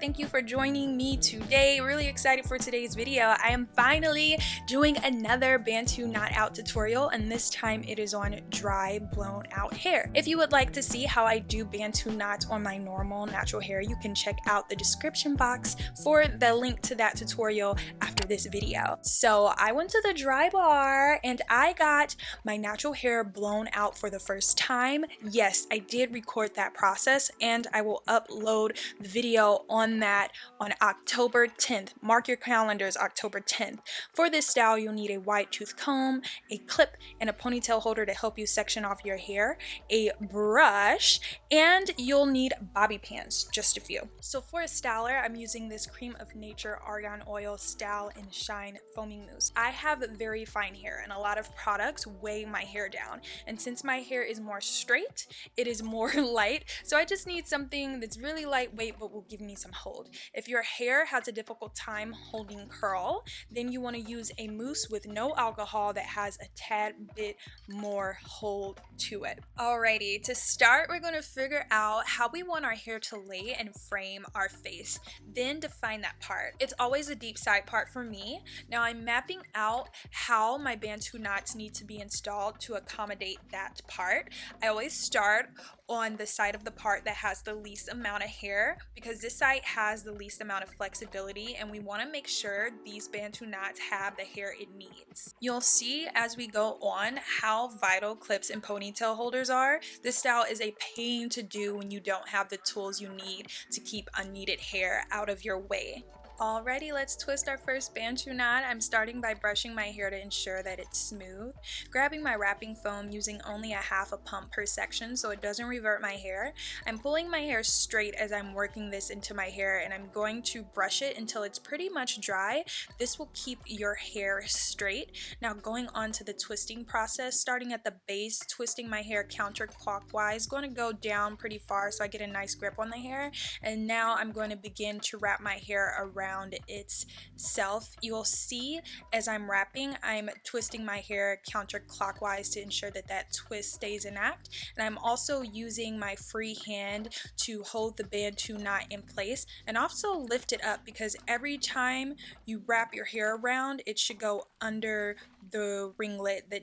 Thank you for joining me today. Really excited for today's video. I am finally doing another Bantu Knot Out tutorial, and this time it is on dry blown out hair. If you would like to see how I do Bantu knots on my normal natural hair, you can check out the description box for the link to that tutorial after this video. So I went to the dry bar and I got my natural hair blown out for the first time. Yes, I did record that process and I will upload the video on that on October 10th. Mark your calendars, October 10th. For this style, you'll need a wide tooth comb, a clip, and a ponytail holder to help you section off your hair, a brush, and you'll need bobby pins, just a few. So for a styler, I'm using this Cream of Nature Argan Oil Style and Shine Foaming Mousse. I have very fine hair and a lot of products weigh my hair down. And since my hair is more straight, it is more light. So I just need something that's really lightweight but will give me some hold. If your hair has a difficult time holding curl, then you want to use a mousse with no alcohol that has a tad bit more hold to it. Alrighty, to start, we're going to figure out how we want our hair to lay and frame our face, then define that part. It's always a deep side part for me. Now I'm mapping out how my Bantu knots need to be installed to accommodate that part. I always start on the side of the part that has the least amount of hair because this side has the least amount of flexibility, and we want to make sure these Bantu knots have the hair it needs. You'll see as we go on how vital clips and ponytail holders are. This style is a pain to do when you don't have the tools you need to keep unneeded hair out of your way. Alrighty, let's twist our first Bantu knot. I'm starting by brushing my hair to ensure that it's smooth, grabbing my wrapping foam using only a half a pump per section so it doesn't revert my hair. I'm pulling my hair straight as I'm working this into my hair, and I'm going to brush it until it's pretty much dry. This will keep your hair straight. Now going on to the twisting process, starting at the base, twisting my hair counterclockwise, going to go down pretty far so I get a nice grip on the hair, and now I'm going to begin to wrap my hair around itself. You'll see as I'm wrapping, I'm twisting my hair counterclockwise to ensure that that twist stays intact, and I'm also using my free hand to hold the Bantu knot in place and also lift it up, because every time you wrap your hair around, it should go under the ringlet that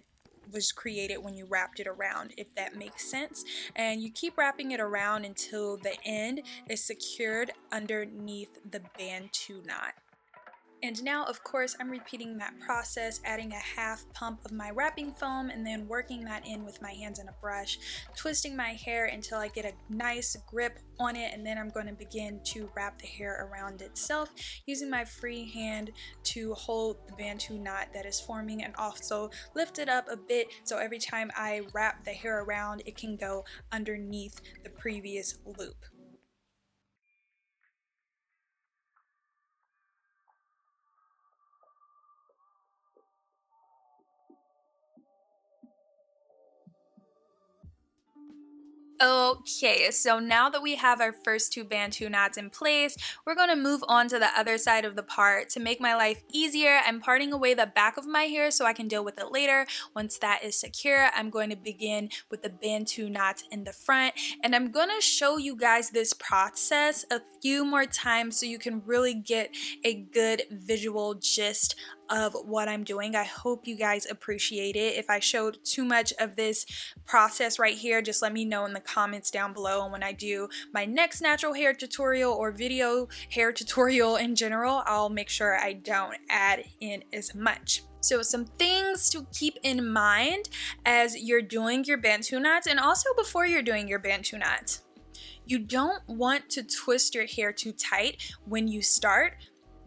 was created when you wrapped it around, if that makes sense. And you keep wrapping it around until the end is secured underneath the Bantu knot. And now, of course, I'm repeating that process, adding a half pump of my wrapping foam and then working that in with my hands and a brush, twisting my hair until I get a nice grip on it, and then I'm going to begin to wrap the hair around itself using my free hand to hold the Bantu knot that is forming, and also lift it up a bit so every time I wrap the hair around, it can go underneath the previous loop. Okay, so now that we have our first two Bantu knots in place, we're going to move on to the other side of the part. To make my life easier, I'm parting away the back of my hair so I can deal with it later. Once that is secure, I'm going to begin with the Bantu knots in the front, and I'm going to show you guys this process a few more times so you can really get a good visual gist of what I'm doing. I hope you guys appreciate it. If I showed too much of this process right here, just let me know in the comments down below, and when I do my next natural hair tutorial or video hair tutorial in general, I'll make sure I don't add in as much. So some things to keep in mind as you're doing your Bantu knots, and also before you're doing your Bantu knots. You don't want to twist your hair too tight when you start,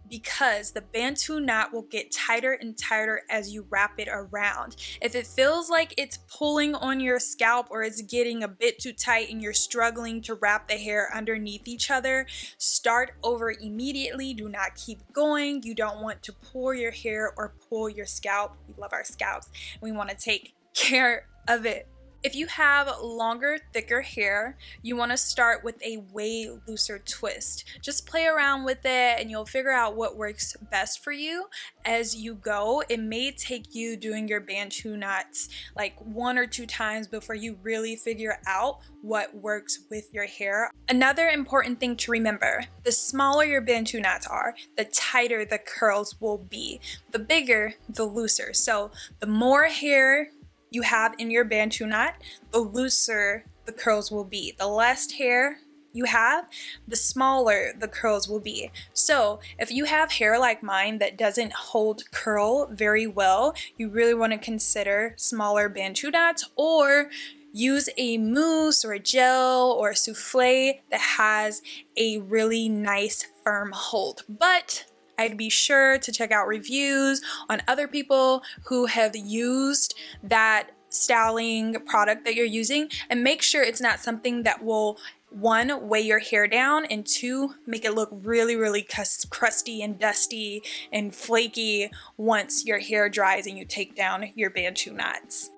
because the Bantu knot will get tighter and tighter as you wrap it around. If it feels like it's pulling on your scalp or it's getting a bit too tight and you're struggling to wrap the hair underneath each other, start over immediately. Do not keep going. You don't want to pull your hair or pull your scalp. We love our scalps. We want to take care of it. If you have longer, thicker hair, you want to start with a way looser twist. Just play around with it and you'll figure out what works best for you as you go. It may take you doing your Bantu knots like 1 or 2 times before you really figure out what works with your hair. Another important thing to remember, the smaller your Bantu knots are, the tighter the curls will be. The bigger, the looser. So the more hair you have in your Bantu knot, the looser the curls will be. The less hair you have, the smaller the curls will be. So if you have hair like mine that doesn't hold curl very well, you really want to consider smaller Bantu knots, or use a mousse or a gel or a souffle that has a really nice firm hold. But I'd be sure to check out reviews on other people who have used that styling product that you're using, and make sure it's not something that will, 1, weigh your hair down, and 2, make it look really crusty and dusty and flaky once your hair dries and you take down your Bantu knots.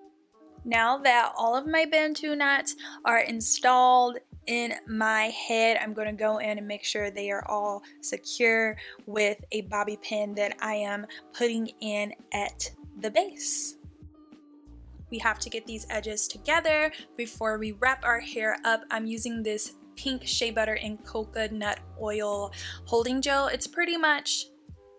Now that all of my Bantu knots are installed in my head, I'm going to go in and make sure they are all secure with a bobby pin that I am putting in at the base. We have to get these edges together before we wrap our hair up. I'm using this pink shea butter and coconut oil holding gel. It's pretty much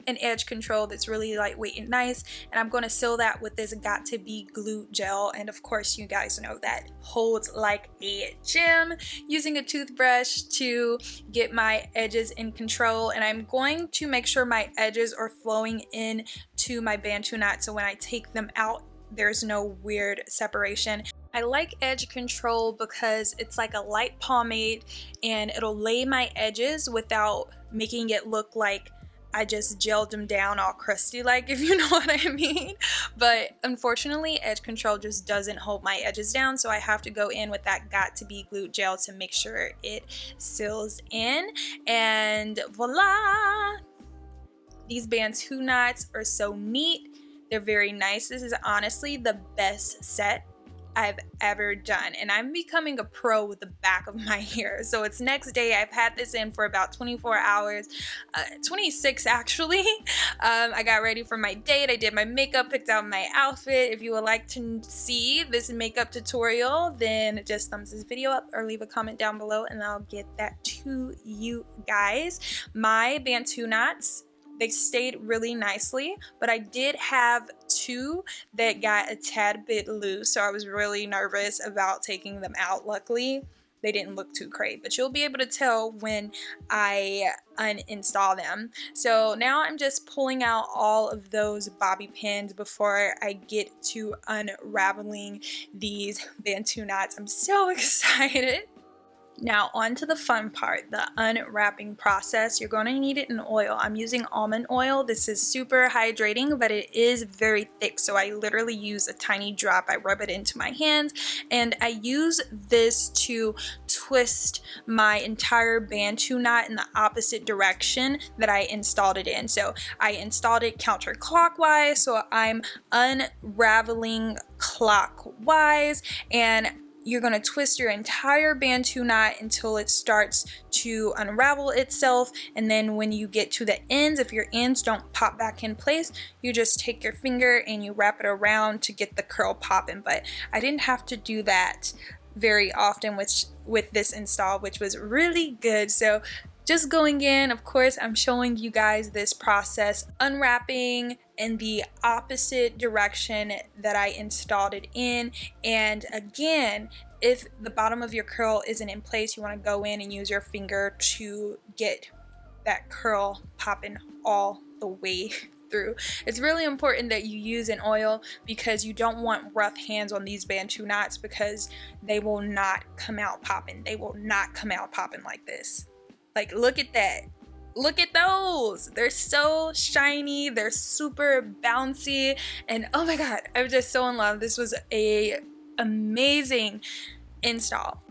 an edge control that's really lightweight and nice, and I'm going to seal that with this Got To Be glue gel, and of course you guys know that holds like a gem. Using a toothbrush to get my edges in control, and I'm going to make sure my edges are flowing in to my Bantu knot, so when I take them out there's no weird separation. I like edge control because it's like a light pomade and it'll lay my edges without making it look like I just gelled them down all crusty, like, if you know what I mean. But unfortunately, edge control just doesn't hold my edges down, so I have to go in with that Got To Be glue gel to make sure it seals in. And voila! These Bantu knots are so neat. They're very nice. This is honestly the best set I've ever done, and I'm becoming a pro with the back of my hair. So it's next day. I've had this in for about 24 hours, 26 actually. I got ready for my date. I did my makeup, picked out my outfit. If you would like to see this makeup tutorial, then just thumbs this video up or leave a comment down below and I'll get that to you guys. My Bantu knots, they stayed really nicely, but I did have 2 that got a tad bit loose, so I was really nervous about taking them out. Luckily, they didn't look too crazy, but you'll be able to tell when I uninstall them. So now I'm just pulling out all of those bobby pins before I get to unraveling these Bantu knots. I'm so excited. Now on to the fun part, the unwrapping process. You're going to need it in oil. I'm using almond oil. This is super hydrating, but it is very thick, so I literally use a tiny drop. I rub it into my hands, and I use this to twist my entire Bantu knot in the opposite direction that I installed it in. So I installed it counterclockwise, so I'm unraveling clockwise, and you're going to twist your entire Bantu knot until it starts to unravel itself, and then when you get to the ends, if your ends don't pop back in place, you just take your finger and you wrap it around to get the curl popping. But I didn't have to do that very often with this install, which was really good. So just going in, of course, I'm showing you guys this process, unwrapping in the opposite direction that I installed it in. And again, if the bottom of your curl isn't in place, you want to go in and use your finger to get that curl popping all the way through. It's really important that you use an oil because you don't want rough hands on these Bantu knots, because they will not come out popping. They will not come out popping like this. Like, look at that. Look at those. They're so shiny. They're super bouncy. And oh my God, I'm just so in love. This was a amazing install.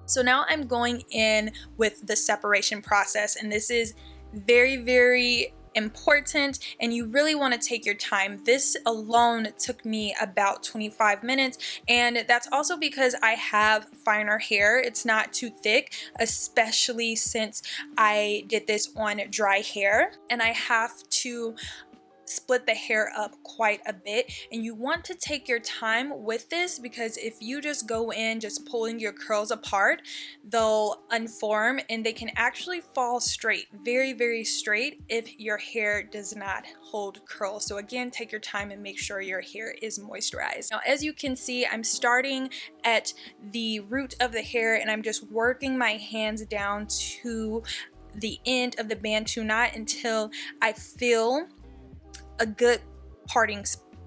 So now I'm going in with the separation process, and this is very important, and you really want to take your time. This alone took me about 25 minutes, and that's also because I have finer hair. It's not too thick, especially since I did this on dry hair, and I have to split the hair up quite a bit, and you want to take your time with this, because if you just go in just pulling your curls apart, they'll unform and they can actually fall straight, very straight, if your hair does not hold curls. So again, take your time and make sure your hair is moisturized. Now, as you can see, I'm starting at the root of the hair and I'm just working my hands down to the end of the Bantu knot until I feel a good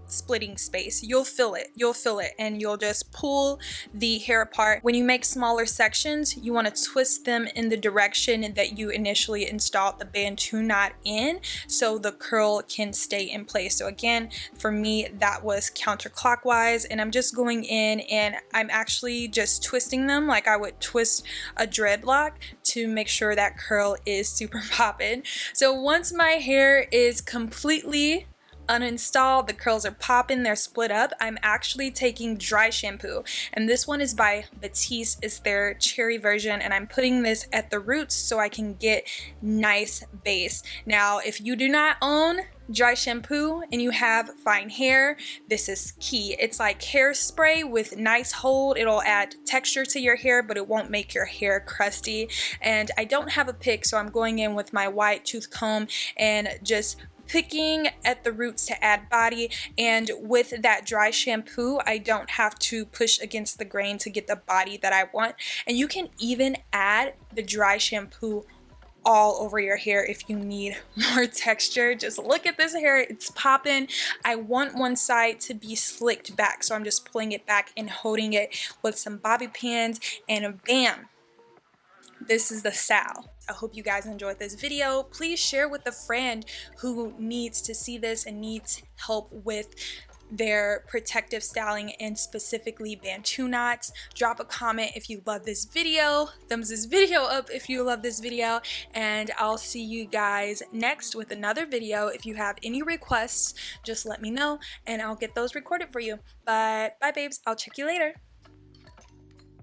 splitting space. You'll feel it, and you'll just pull the hair apart. When you make smaller sections, you want to twist them in the direction that you initially installed the Bantu knot in, so the curl can stay in place. So again, for me, that was counterclockwise, and I'm just going in and I'm actually just twisting them like I would twist a dreadlock to make sure that curl is super poppin'. So once my hair is completely uninstalled, the curls are popping, they're split up, I'm actually taking dry shampoo, and this one is by Batiste. It's their cherry version, and I'm putting this at the roots so I can get nice base. Now, if you do not own dry shampoo and you have fine hair, this is key. It's like hairspray with nice hold. It'll add texture to your hair, but it won't make your hair crusty. And I don't have a pick, so I'm going in with my wide tooth comb and just picking at the roots to add body. And with that dry shampoo, I don't have to push against the grain to get the body that I want. And you can even add the dry shampoo all over your hair if you need more texture. Just look at this hair, it's popping. I want one side to be slicked back, so I'm just pulling it back and holding it with some bobby pins, and bam, this is the style. I hope you guys enjoyed this video. Please share with a friend who needs to see this and needs help with their protective styling, and specifically Bantu knots. Drop a comment if you love this video, thumbs this video up if you love this video, and I'll see you guys next with another video. If you have any requests, just let me know and I'll get those recorded for you. But bye babes, I'll check you later.